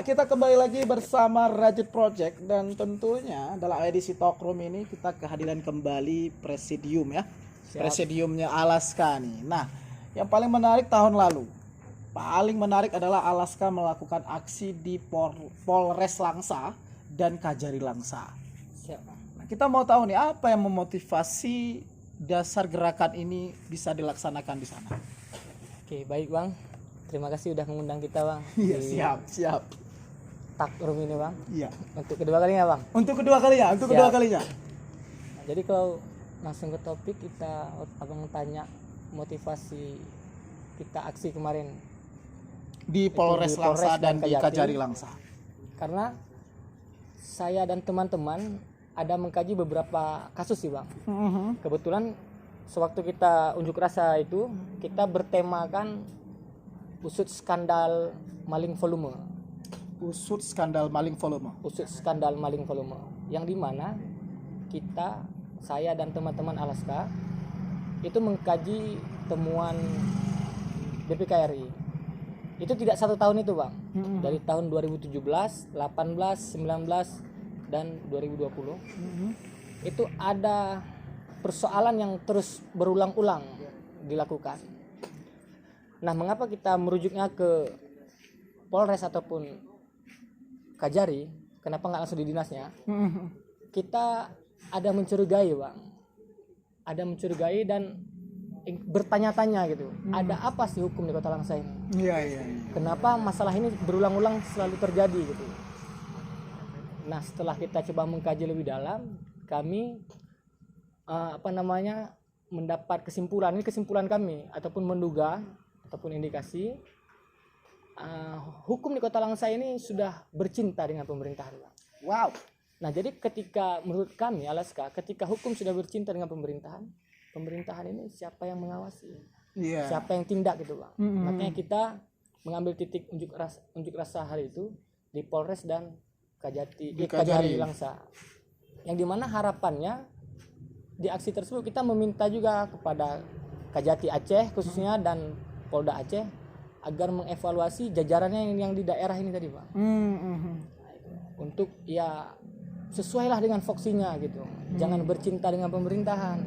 kita kembali lagi bersama Rajut Project dan tentunya dalam edisi Talkroom ini kita kehadiran kembali Presidium ya. Siap. Presidiumnya Alaska nih. Nah, yang paling menarik tahun lalu. Paling menarik adalah Alaska melakukan aksi di Polres Langsa dan Kajari Langsa. Siap. Nah, kita mau tahu nih apa yang memotivasi dasar gerakan ini bisa dilaksanakan di sana. Oke, baik Bang. Terima kasih udah mengundang kita Bang. Iya, di siap. Talkroom ini Bang. Iya. Untuk kedua kalinya Bang. Untuk kedua kalinya. Nah, jadi kalau langsung ke topik kita, Abang tanya motivasi kita aksi kemarin Di Polres di Langsa Polres dan di Kajati. Kajari Langsa. karena saya dan teman-teman ada mengkaji beberapa kasus sih Bang. Kebetulan sewaktu kita unjuk rasa itu kita bertemakan usut skandal maling volume. Usut skandal maling volume. Usut skandal maling volume yang dimana saya dan teman-teman Alaska itu mengkaji temuan BPKRI. Itu tidak satu tahun itu Bang, dari tahun 2017, 18, 19 dan 2020 itu ada persoalan yang terus berulang-ulang dilakukan. Nah, mengapa kita merujuknya ke Polres ataupun Kajari? Kenapa nggak langsung di dinasnya? Kita ada mencurigai Bang, ada mencurigai dan bertanya-tanya gitu. Ada apa sih hukum di Kota Langsa ini? Iya. Kenapa masalah ini berulang-ulang selalu terjadi gitu? Nah, setelah kita coba mengkaji lebih dalam, kami mendapat kesimpulan. Ini kesimpulan kami ataupun menduga ataupun indikasi hukum di Kota Langsa ini sudah bercinta dengan pemerintahan. Wow. Nah, jadi ketika menurut kami Alaska, ketika hukum sudah bercinta dengan pemerintahan ini siapa yang mengawasi? Iya. Siapa yang tindak gitu Bang. Makanya kita mengambil titik unjuk rasa hari itu di Polres dan Kajari Langsa. Yang dimana harapannya di aksi tersebut kita meminta juga kepada Kajati Aceh khususnya dan Polda Aceh agar mengevaluasi jajarannya yang di daerah ini tadi Bang. Untuk ya sesuailah dengan foksinya gitu. Jangan bercinta dengan pemerintahan.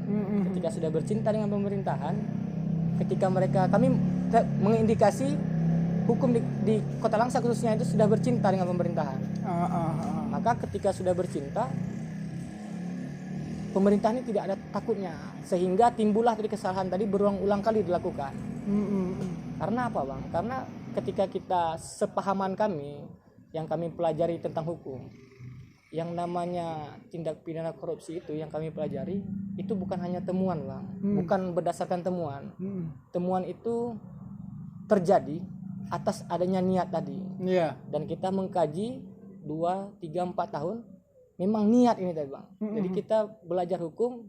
Ketika sudah bercinta dengan pemerintahan, kami mengindikasi hukum di Kota Langsa khususnya itu sudah bercinta dengan pemerintahan. Maka ketika sudah bercinta, pemerintahan ini tidak ada takutnya, sehingga timbullah tadi kesalahan tadi berulang-ulang kali dilakukan. Karena apa Bang? Karena ketika kita sepahaman kami yang kami pelajari tentang hukum, yang namanya tindak pidana korupsi itu yang kami pelajari itu bukan hanya temuan Bang, bukan berdasarkan temuan. Temuan itu terjadi atas adanya niat tadi. Iya. Dan kita mengkaji 2, 3, 4 tahun memang niat ini tadi Bang. Jadi kita belajar hukum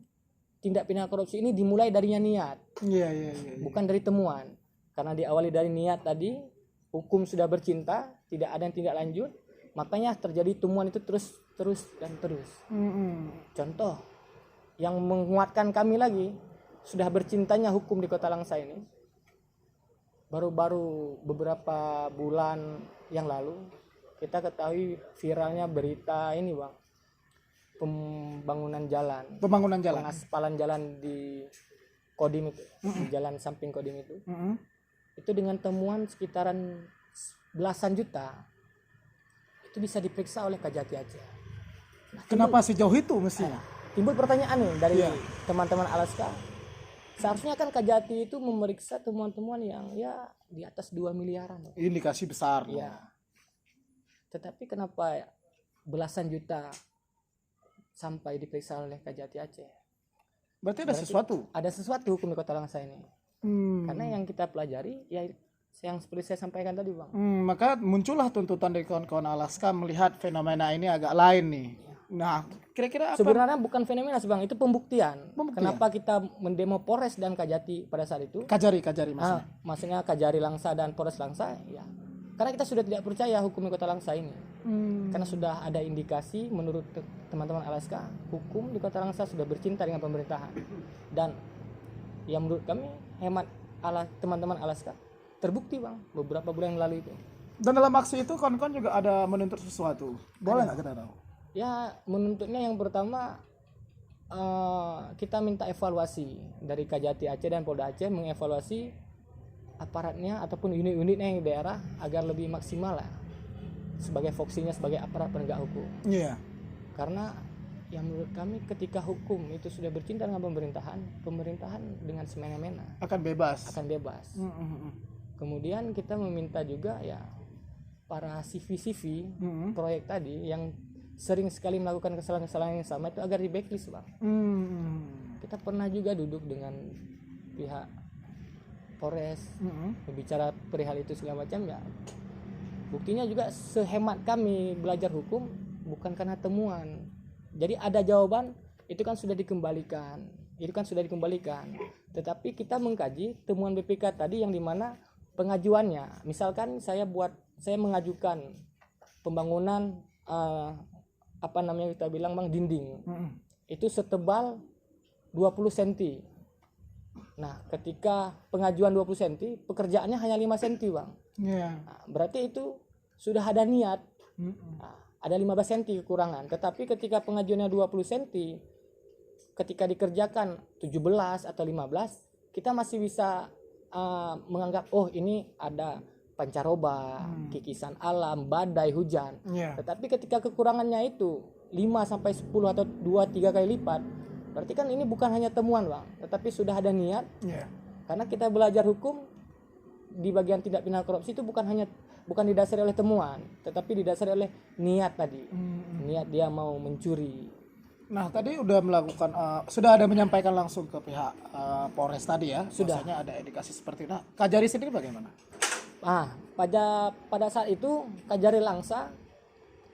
tindak pidana korupsi ini dimulai darinya niat. Iya. Bukan dari temuan. Karena diawali dari niat tadi, hukum sudah bercinta, tidak ada yang tindak lanjut, makanya terjadi temuan itu terus. Contoh yang menguatkan kami lagi, sudah bercintanya hukum di Kota Langsa ini. Baru-baru beberapa bulan yang lalu kita ketahui viralnya berita ini Bang, pembangunan jalan, pengaspalan jalan di Kodim itu, di jalan samping Kodim itu. Itu dengan temuan sekitaran belasan juta itu bisa diperiksa oleh Kajati Aceh. Nah, Kenapa sejauh itu mestinya? Timbul pertanyaan nih dari teman-teman Alaska. Seharusnya kan Kajati itu memeriksa temuan-temuan yang ya di atas 2 miliaran. Indikasi besar. Ya. Tetapi kenapa belasan juta sampai diperiksa oleh Kajati Aceh? Berarti ada sesuatu. Ada sesuatu hukum di Kota Langsa ini. Karena yang kita pelajari ya yang seperti saya sampaikan tadi Bang. Maka muncullah tuntutan dari kawan-kawan Alaska melihat fenomena ini agak lain nih. Nah, kira-kira apa? Sebenarnya bukan fenomena sih Bang, itu pembuktian. Kenapa kita mendemo Polres dan Kajati pada saat itu? Kajari maksudnya. Maksudnya Kajari Langsa dan Polres Langsa ya. Karena kita sudah tidak percaya hukum di Kota Langsa ini. Karena sudah ada indikasi menurut teman-teman Alaska, hukum di Kota Langsa sudah bercinta dengan pemerintahan. Dan yang menurut kami hemat teman-teman Alaska terbukti Bang beberapa bulan yang lalu itu. Dan dalam aksi itu kawan-kawan juga ada menuntut sesuatu. Boleh nggak kita tahu? Ya, menuntutnya yang pertama kita minta evaluasi dari Kajati Aceh dan Polda Aceh, mengevaluasi aparatnya ataupun unit-unitnya yang di daerah agar lebih maksimal lah sebagai fungsinya sebagai aparat penegak hukum. Iya. Karena yang menurut kami ketika hukum itu sudah bercinta dengan pemerintahan dengan semena-mena Akan bebas. akan bebas. Kemudian kita meminta juga ya para CV proyek tadi yang sering sekali melakukan kesalahan-kesalahan yang sama itu agar di backlist, Bang. Kita pernah juga duduk dengan pihak Polres berbicara perihal itu segala macam ya. Buktinya juga sehemat kami belajar hukum bukan karena temuan. Jadi ada jawaban itu kan sudah dikembalikan. Tetapi kita mengkaji temuan BPK tadi yang dimana pengajuannya. Misalkan saya mengajukan pembangunan kita bilang Bang dinding. Itu setebal 20 cm. Nah, ketika pengajuan 20 cm, pekerjaannya hanya 5 cm, Bang. Yeah. Nah, berarti itu sudah ada niat. Nah, ada 15 cm kekurangan. Tetapi ketika pengajuannya 20 cm, ketika dikerjakan 17 atau 15, kita masih bisa menganggap ini ada pancaroba, kikisan alam, badai, hujan. Yeah. Tetapi ketika kekurangannya itu 5 sampai 10 atau 2-3 kali lipat, berarti kan ini bukan hanya temuan, Bang, tetapi sudah ada niat. Yeah. Karena kita belajar hukum di bagian tindak pidana korupsi itu bukan didasari oleh temuan, tetapi didasari oleh niat tadi. Niat dia mau mencuri. Nah, tadi sudah ada menyampaikan langsung ke pihak Polres tadi ya. Sudah. Bahwasanya ada indikasi seperti itu. Nah, Kajari sendiri bagaimana? Pada saat itu Kajari Langsa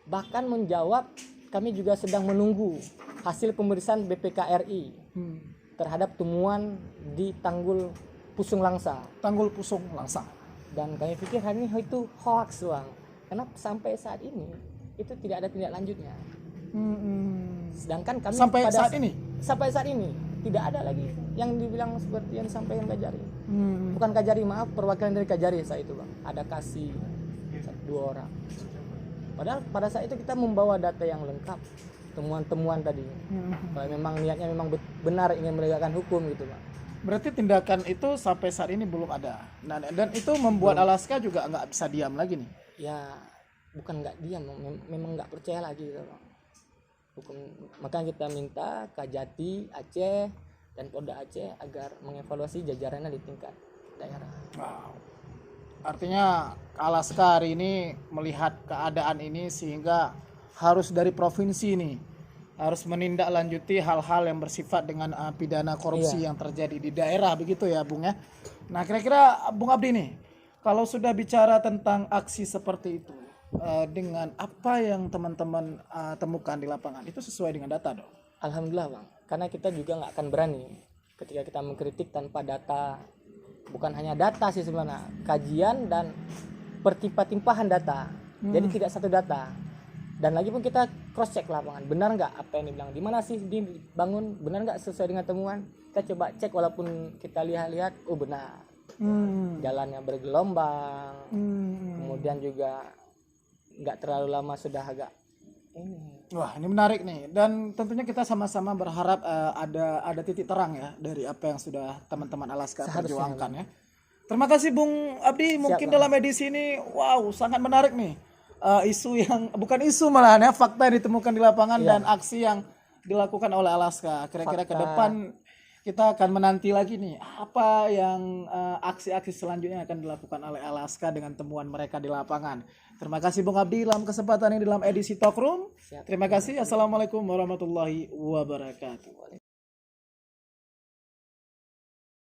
bahkan menjawab kami juga sedang menunggu hasil pemeriksaan BPK RI terhadap temuan di Tanggul Pusung Langsa. Tanggul Pusung Langsa. Dan kami pikir hari ini itu hoax, Bang. Karena sampai saat ini itu tidak ada tindak lanjutnya. Sedangkan kami sampai saat ini tidak ada lagi yang dibilang seperti yang disampaikan Kajari. Bukan Kajari, maaf, perwakilan dari Kajari saat itu, Bang. Ada kasih 2 orang. Padahal pada saat itu kita membawa data yang lengkap, temuan-temuan tadi. Kalau memang niatnya memang benar ingin menegakkan hukum gitu, Bang. Berarti tindakan itu sampai saat ini belum ada. Nah, dan itu membuat Alaska juga nggak bisa diam lagi nih. Ya, bukan nggak diam, memang nggak percaya lagi gitu, Bang. Makanya kita minta Kajati Aceh dan Polda Aceh agar mengevaluasi jajarannya di tingkat daerah. Wow. Artinya Alaska hari ini melihat keadaan ini sehingga harus dari provinsi nih harus menindaklanjuti hal-hal yang bersifat dengan pidana korupsi yang terjadi di daerah, begitu ya, Bung ya. Nah, kira-kira Bung Abdi nih, kalau sudah bicara tentang aksi seperti itu, dengan apa yang teman-teman temukan di lapangan itu sesuai dengan data dong? Alhamdulillah, Bang, karena kita juga nggak akan berani ketika kita mengkritik tanpa data. Bukan hanya data sih sebenarnya, kajian dan pertimpah-timpahan data. Jadi tidak satu data. Dan lagi pun kita cross check lapangan, benar nggak apa yang dibilang, di mana sih dibangun, benar nggak sesuai dengan temuan. Kita coba cek walaupun kita lihat benar. Jalannya bergelombang, kemudian juga nggak terlalu lama sudah agak Wah, ini menarik nih, dan tentunya kita sama-sama berharap ada titik terang ya dari apa yang sudah teman-teman Alaska perjuangkan ya. Terima kasih Bung Abdi. Mungkin dalam edisi ini sangat menarik nih, isu yang bukan isu malahan ya, fakta yang ditemukan di lapangan dan aksi yang dilakukan oleh Alaska. Kira-kira ke depan kita akan menanti lagi nih apa yang aksi-aksi selanjutnya akan dilakukan oleh Alaska dengan temuan mereka di lapangan. Terima kasih Bung Abdi dalam kesempatan ini dalam edisi Talk Room. Terima kasih. Assalamualaikum warahmatullahi wabarakatuh.